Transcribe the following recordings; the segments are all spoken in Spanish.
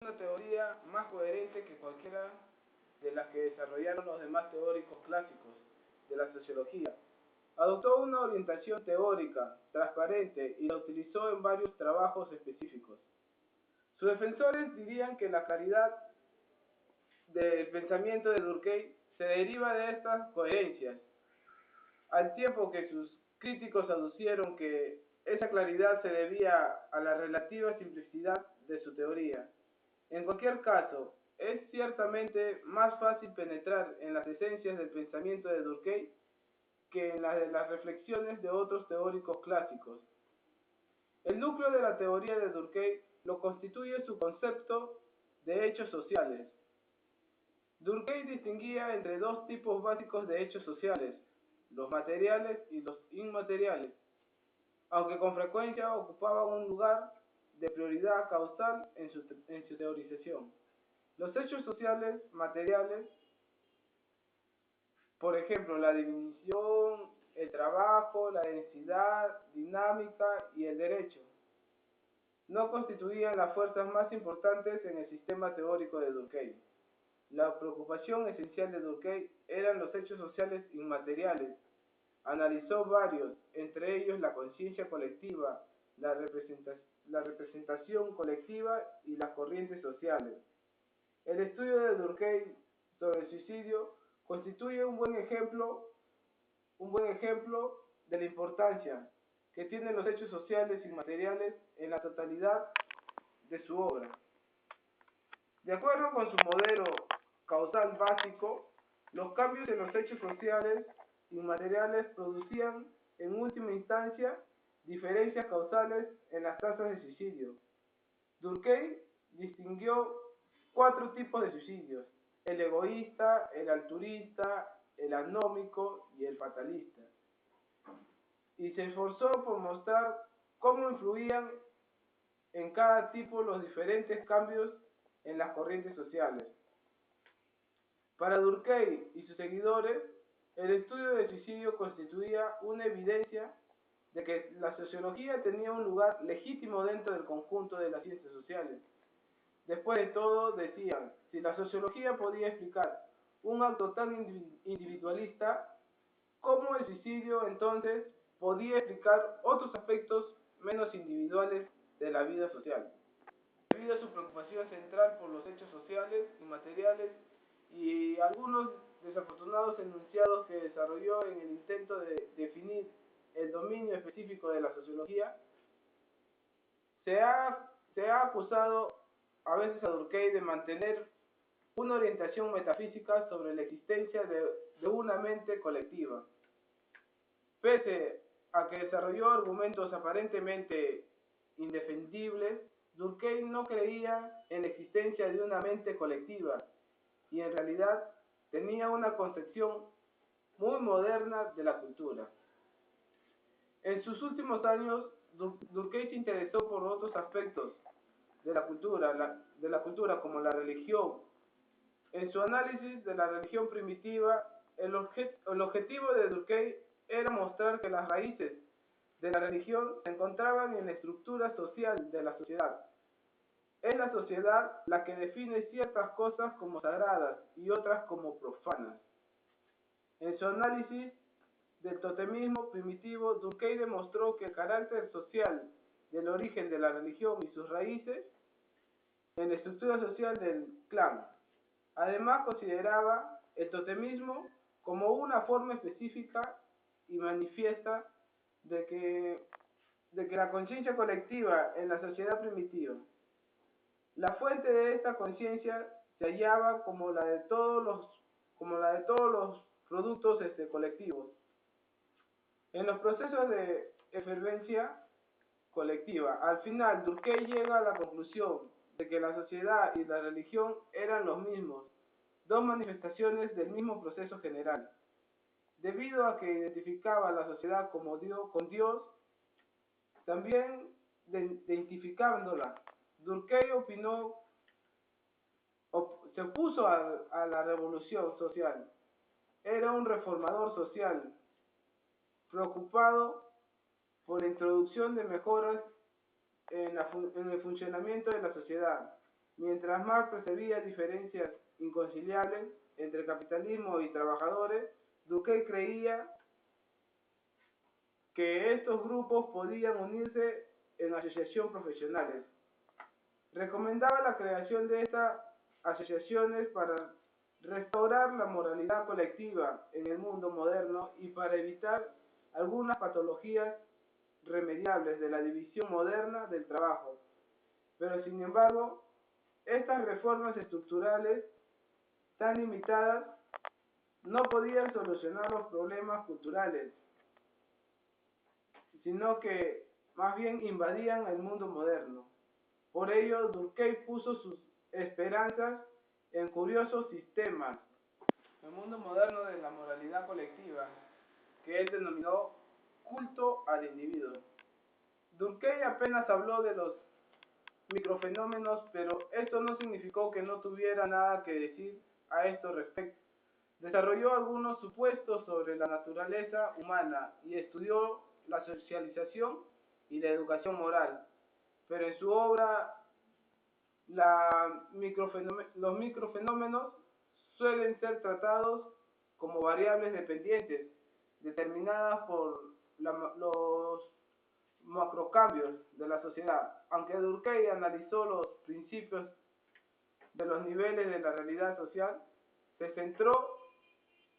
Una teoría más coherente que cualquiera de las que desarrollaron los demás teóricos clásicos de la sociología. Adoptó una orientación teórica, transparente, y la utilizó en varios trabajos específicos. Sus defensores dirían que la claridad del pensamiento de Durkheim se deriva de estas coherencias, al tiempo que sus críticos aducieron que esa claridad se debía a la relativa simplicidad de su teoría. En cualquier caso, es ciertamente más fácil penetrar en las esencias del pensamiento de Durkheim que en las de las reflexiones de otros teóricos clásicos. El núcleo de la teoría de Durkheim lo constituye su concepto de hechos sociales. Durkheim distinguía entre dos tipos básicos de hechos sociales, los materiales y los inmateriales, aunque con frecuencia ocupaban un lugar de prioridad causal en su teorización. Los hechos sociales materiales, por ejemplo, la división, el trabajo, la densidad dinámica y el derecho, no constituían las fuerzas más importantes en el sistema teórico de Durkheim. La preocupación esencial de Durkheim eran los hechos sociales inmateriales. Analizó varios, entre ellos la conciencia colectiva, la representación colectiva y las corrientes sociales. El estudio de Durkheim sobre el suicidio constituye un buen ejemplo de la importancia que tienen los hechos sociales inmateriales en la totalidad de su obra. De acuerdo con su modelo causal básico, los cambios en los hechos sociales inmateriales producían, en última instancia, diferencias causales en las tasas de suicidio. Durkheim distinguió 4 tipos de suicidios: el egoísta, el altruista, el anómico y el fatalista, y se esforzó por mostrar cómo influían en cada tipo los diferentes cambios en las corrientes sociales. Para Durkheim y sus seguidores, el estudio del suicidio constituía una evidencia de que la sociología tenía un lugar legítimo dentro del conjunto de las ciencias sociales. Después de todo, decían, si la sociología podía explicar un acto tan individualista, ¿cómo el suicidio entonces podía explicar otros aspectos menos individuales de la vida social? Debido a su preocupación central por los hechos sociales y materiales y algunos desafortunados enunciados que desarrolló en el intento de definir el dominio específico de la sociología, se ha acusado a veces a Durkheim de mantener una orientación metafísica sobre la existencia de una mente colectiva. Pese a que desarrolló argumentos aparentemente indefendibles, Durkheim no creía en la existencia de una mente colectiva y en realidad tenía una concepción muy moderna de la cultura. En sus últimos años, Durkheim se interesó por otros aspectos de la cultura como la religión. En su análisis de la religión primitiva, el objetivo de Durkheim era mostrar que las raíces de la religión se encontraban en la estructura social de la sociedad. Es la sociedad la que define ciertas cosas como sagradas y otras como profanas. En su análisis del totemismo primitivo, Durkheim demostró que el carácter social del origen de la religión y sus raíces en la estructura social del clan. Además, consideraba el totemismo como una forma específica y manifiesta de que la conciencia colectiva en la sociedad primitiva. La fuente de esta conciencia se hallaba como la de todos los productos colectivos. En los procesos de efervescencia colectiva, al final Durkheim llega a la conclusión de que la sociedad y la religión eran los mismos, dos manifestaciones del mismo proceso general. Debido a que identificaba la sociedad con Dios, también identificándola, Durkheim se opuso a la revolución social. Era un reformador social, preocupado por la introducción de mejoras en el funcionamiento de la sociedad. Mientras Marx percibía diferencias inconciliables entre capitalismo y trabajadores, Durkheim creía que estos grupos podían unirse en asociaciones profesionales. Recomendaba la creación de estas asociaciones para restaurar la moralidad colectiva en el mundo moderno y para evitar algunas patologías remediables de la división moderna del trabajo. Pero sin embargo, estas reformas estructurales tan limitadas no podían solucionar los problemas culturales, sino que más bien invadían el mundo moderno. Por ello, Durkheim puso sus esperanzas en curiosos sistemas, el mundo moderno de la moralidad colectiva, que él denominó culto al individuo. Durkheim apenas habló de los microfenómenos, pero esto no significó que no tuviera nada que decir a estos respectos. Desarrolló algunos supuestos sobre la naturaleza humana y estudió la socialización y la educación moral, pero en su obra los microfenómenos suelen ser tratados como variables dependientes, determinadas por los macrocambios de la sociedad. Aunque Durkheim analizó los principios de los niveles de la realidad social, se centró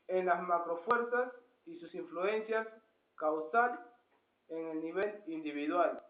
en las macrofuerzas y sus influencias causal en el nivel individual.